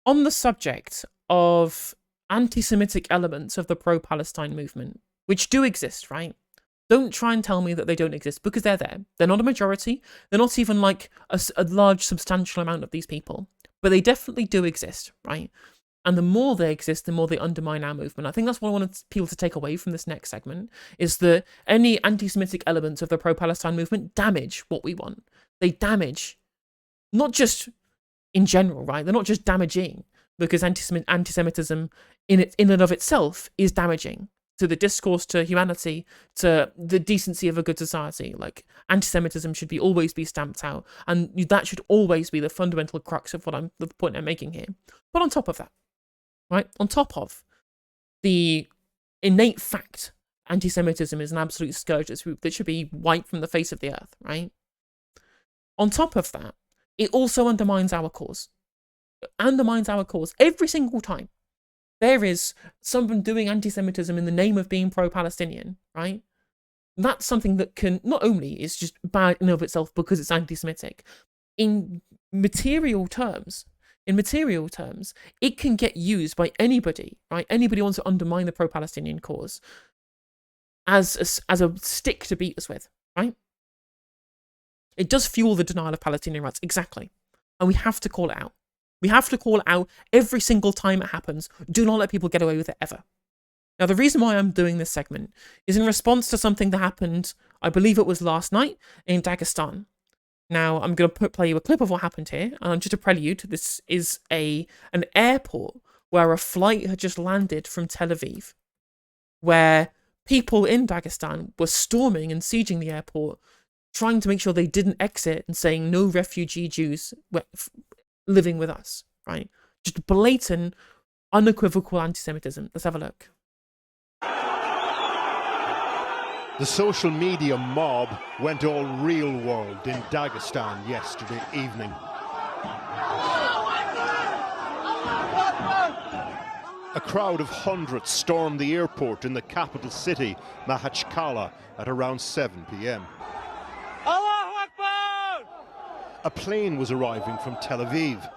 On the subject of anti-Semitic elements of the pro-Palestine movement, which do exist, right? Don't try and tell me that they don't exist, because they're there. They're not a majority. They're not even like a large, substantial amount of these people. But they definitely do exist, right? And the more they exist, the more they undermine our movement. I think that's what I want people to take away from this next segment, is that any anti-Semitic elements of the pro-Palestine movement damage what we want. They damage, not just in general, right? They're not just damaging, because anti-Semitism in and of itself is damaging to the discourse, to humanity, to the decency of a good society. Like, anti-Semitism should always be stamped out, and that should always be the fundamental crux of the point I'm making here. But on top of that, right, on top of the innate fact anti-Semitism is an absolute scourge that should be wiped from the face of the earth, right? On top of that, it also undermines our cause. It undermines our cause every single time there is someone doing anti-Semitism in the name of being pro-Palestinian, right? That's something that can, not only is just bad in and of itself because it's anti-Semitic, in material terms, it can get used by anybody, right? Anybody who wants to undermine the pro-Palestinian cause as a stick to beat us with, right? It does fuel the denial of Palestinian rights, exactly. And we have to call it out. We have to call it out every single time it happens. Do not let people get away with it ever. Now, the reason why I'm doing this segment is in response to something that happened, I believe it was last night, in Dagestan. Now, I'm going to play you a clip of what happened here, and just a prelude. This is an airport where a flight had just landed from Tel Aviv, where people in Dagestan were storming and sieging the airport, trying to make sure they didn't exit and saying no refugee Jews living with us, right? Just blatant, unequivocal anti-Semitism. Let's have a look. The social media mob went all real world in Dagestan yesterday evening. A crowd of hundreds stormed the airport in the capital city, Makhachkala, at around 7 p.m. A plane was arriving from Tel Aviv.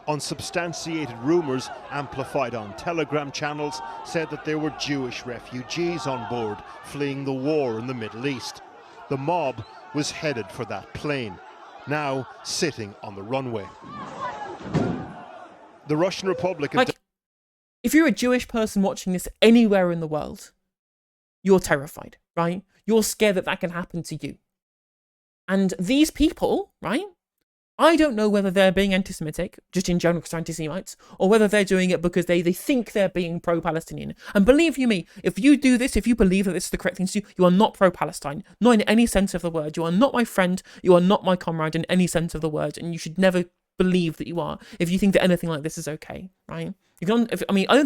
Unsubstantiated rumours, amplified on Telegram channels, said that there were Jewish refugees on board fleeing the war in the Middle East. The mob was headed for that plane, now sitting on the runway. The Russian Republic... If you're a Jewish person watching this anywhere in the world, you're terrified, right? You're scared that can happen to you. And these people, right? I don't know whether they're being anti-Semitic, just in general because anti-Semites, or whether they're doing it because they think they're being pro-Palestinian. And believe you me, if you do this, if you believe that this is the correct thing to do, you are not pro-Palestine. Not in any sense of the word. You are not my friend. You are not my comrade in any sense of the word. And you should never believe that you are if you think that anything like this is okay, right? I don't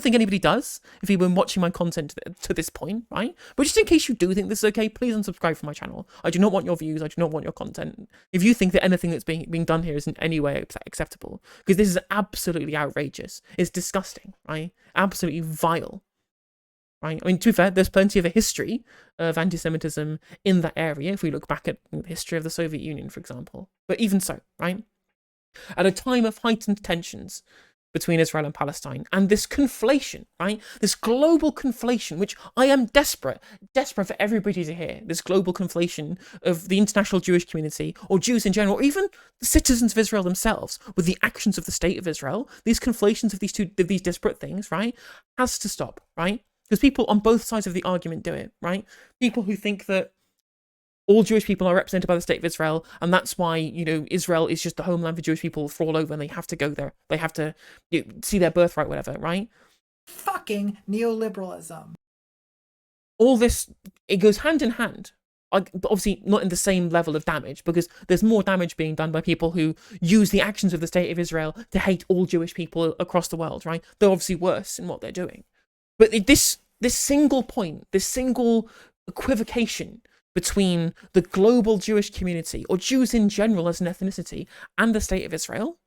think anybody does if you've been watching my content to this point, right? But just in case you do think this is okay, please unsubscribe from my channel. I do not want your views. I do not want your content. If you think that anything that's being done here is in any way acceptable, because this is absolutely outrageous. It's disgusting, right? Absolutely vile, right? I mean, to be fair, there's plenty of a history of anti-Semitism in that area, if we look back at the history of the Soviet Union, for example. But even so, right? At a time of heightened tensions between Israel and Palestine, and this conflation, right? This global conflation, which I am desperate for everybody to hear, this global conflation of the international Jewish community, or Jews in general, or even the citizens of Israel themselves, with the actions of the state of Israel, these conflations of these disparate things, right, has to stop, right? Because people on both sides of the argument do it, right? People who think that all Jewish people are represented by the state of Israel, and that's why, Israel is just the homeland for Jewish people for all over, and they have to go there. They have to see their birthright, whatever, right? Fucking neoliberalism. All this, it goes hand in hand. But obviously not in the same level of damage, because there's more damage being done by people who use the actions of the state of Israel to hate all Jewish people across the world, right? They're obviously worse in what they're doing. But this single point, this single equivocation between the global Jewish community, or Jews in general as an ethnicity, and the state of Israel,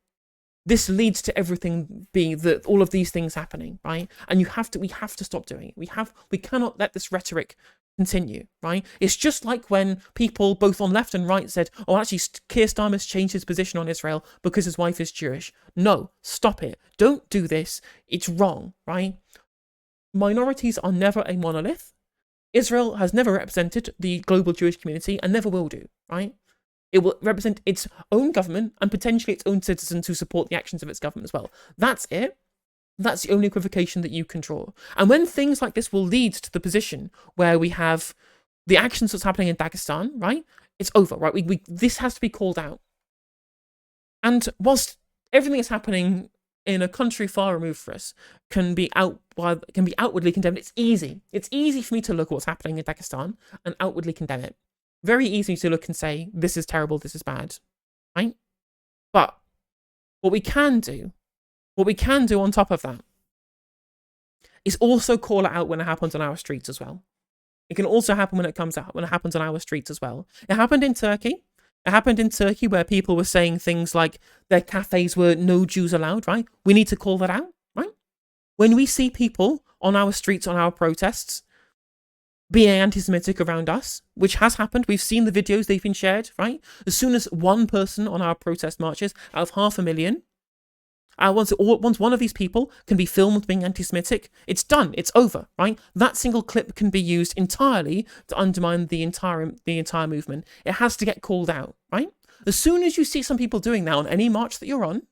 this leads to everything being all of these things happening, right? And we have to stop doing it. We cannot let this rhetoric continue, right? It's just like when people both on left and right said, oh, actually, Keir Starmer's changed his position on Israel because his wife is Jewish. No, stop it. Don't do this. It's wrong, right? Minorities are never a monolith. Israel has never represented the global Jewish community and never will do, right? It will represent its own government and potentially its own citizens who support the actions of its government as well. That's it. That's the only equivocation that you can draw. And when things like this will lead to the position where we have the actions that's happening in Dagestan, right? It's over, right? This has to be called out. And whilst everything that's happening in a country far removed from us can be outwardly condemned, it's easy. It's easy for me to look at what's happening in Dagestan and outwardly condemn it. Very easy to look and say, this is terrible, this is bad, right? But what we can do on top of that is also call it out when it happens on our streets as well. It can also happen when it happens on our streets as well. It happened in Turkey. It happened in Turkey where people were saying things like their cafes were no Jews allowed, right? We need to call that out, right? When we see people on our streets, on our protests, being anti-Semitic around us, which has happened. We've seen the videos, they've been shared, right? As soon as one person on our protest marches out of 500,000, once one of these people can be filmed being anti-Semitic, it's done, it's over, right? That single clip can be used entirely to undermine the entire movement. It has to get called out, right? As soon as you see some people doing that on any march that you're on,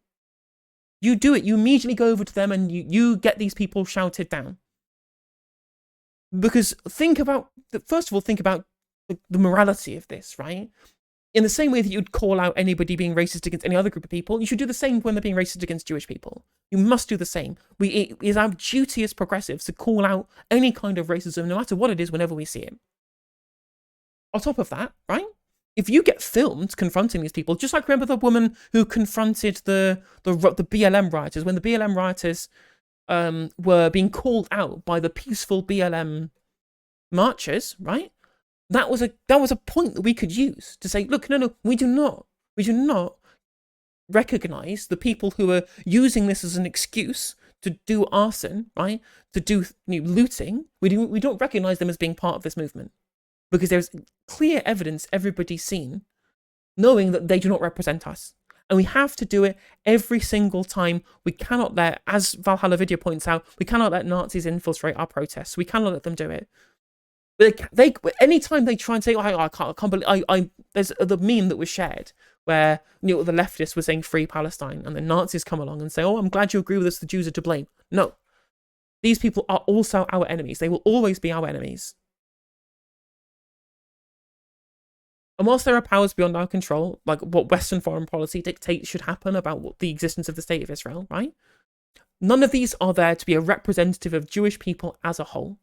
you do it. You immediately go over to them and you get these people shouted down. Because first of all, think about the morality of this, right? In the same way that you'd call out anybody being racist against any other group of people, you should do the same when they're being racist against Jewish people. You must do the same. It is our duty as progressives to call out any kind of racism, no matter what it is, whenever we see it. On top of that, right? If you get filmed confronting these people, just like remember the woman who confronted the BLM rioters, when the BLM rioters were being called out by the peaceful BLM marchers, right? That was a point that we could use to say, look, no, we do not recognize the people who are using this as an excuse to do arson, right? To do looting. We don't recognize them as being part of this movement because there's clear evidence everybody's seen, knowing that they do not represent us. And we have to do it every single time. We cannot let, as Valhalla Video points out, we cannot let Nazis infiltrate our protests. We cannot let them do it. But anytime they try and say, I can't believe, there's the meme that was shared where the leftists were saying free Palestine, and the Nazis come along and say, oh, I'm glad you agree with us, the Jews are to blame. No. These people are also our enemies. They will always be our enemies. And whilst there are powers beyond our control, like what Western foreign policy dictates should happen about what the existence of the state of Israel, right? None of these are there to be a representative of Jewish people as a whole.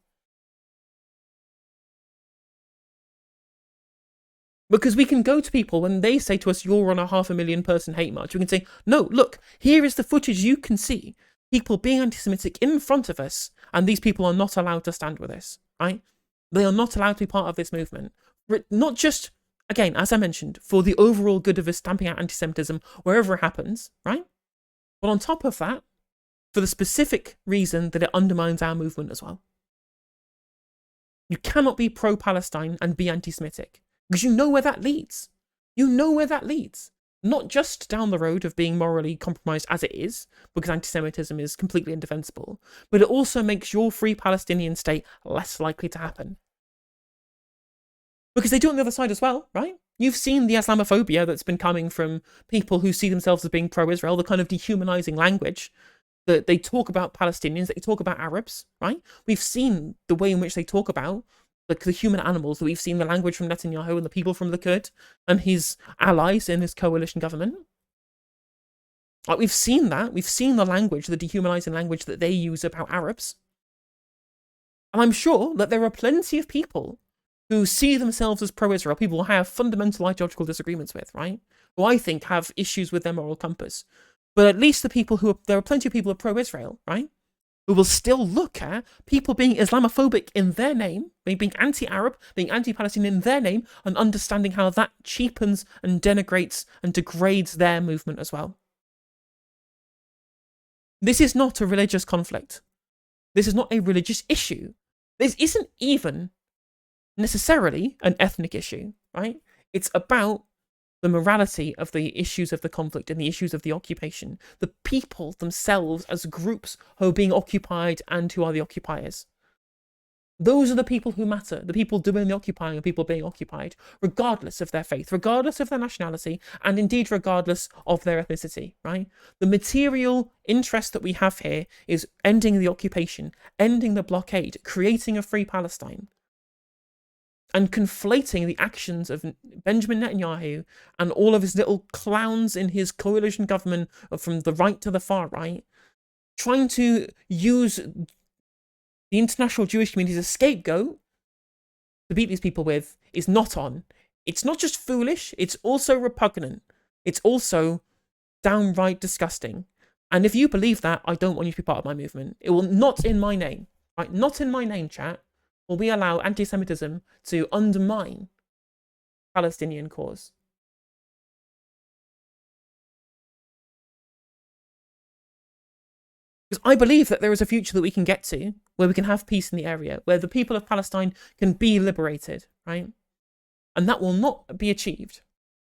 Because we can go to people when they say to us, you're on a 500,000 person hate march. We can say, no, look, here is the footage you can see. People being anti-Semitic in front of us, and these people are not allowed to stand with us, right? They are not allowed to be part of this movement. Not just, again, as I mentioned, for the overall good of us stamping out anti-Semitism wherever it happens, right? But on top of that, for the specific reason that it undermines our movement as well. You cannot be pro-Palestine and be anti-Semitic. Because you know where that leads. You know where that leads. Not just down the road of being morally compromised as it is, because anti-Semitism is completely indefensible, but it also makes your free Palestinian state less likely to happen. Because they do it on the other side as well, right? You've seen the Islamophobia that's been coming from people who see themselves as being pro-Israel, the kind of dehumanizing language that they talk about Palestinians, they talk about Arabs, right? We've seen the way in which they talk about the human animals, that we've seen the language from Netanyahu and the people from Likud and his allies in his coalition government. Like, we've seen that. We've seen the language, the dehumanizing language that they use about Arabs. And I'm sure that there are plenty of people who see themselves as pro-Israel, people who have fundamental ideological disagreements with, right? Who I think have issues with their moral compass. But at least there are plenty of people who are pro-Israel, right? Who will still look at people being Islamophobic in their name, being anti-Arab, being anti-Palestinian in their name, and understanding how that cheapens and denigrates and degrades their movement as well. This is not a religious conflict. This is not a religious issue. This isn't even necessarily an ethnic issue, right? It's about the morality of the issues of the conflict and the issues of the occupation, the people themselves as groups who are being occupied and who are the occupiers. Those are the people who matter, the people doing the occupying and people being occupied, regardless of their faith, regardless of their nationality, and indeed regardless of their ethnicity, right? The material interest that we have here is ending the occupation, ending the blockade, creating a free Palestine. And conflating the actions of Benjamin Netanyahu and all of his little clowns in his coalition government from the right to the far right, trying to use the international Jewish community as a scapegoat to beat these people with, is not on. It's not just foolish, it's also repugnant. It's also downright disgusting. And if you believe that, I don't want you to be part of my movement. It will not in my name, right? Not in my name, chat, will we allow anti-Semitism to undermine Palestinian cause. Because I believe that there is a future that we can get to where we can have peace in the area, where the people of Palestine can be liberated, right? And that will not be achieved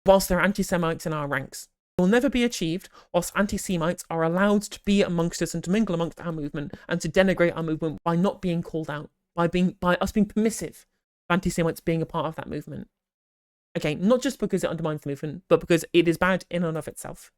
whilst there are anti-Semites in our ranks. It will never be achieved whilst anti-Semites are allowed to be amongst us and to mingle amongst our movement and to denigrate our movement by not being called out, by us being permissive of anti-Semites being a part of that movement. Again, not just because it undermines the movement, but because it is bad in and of itself.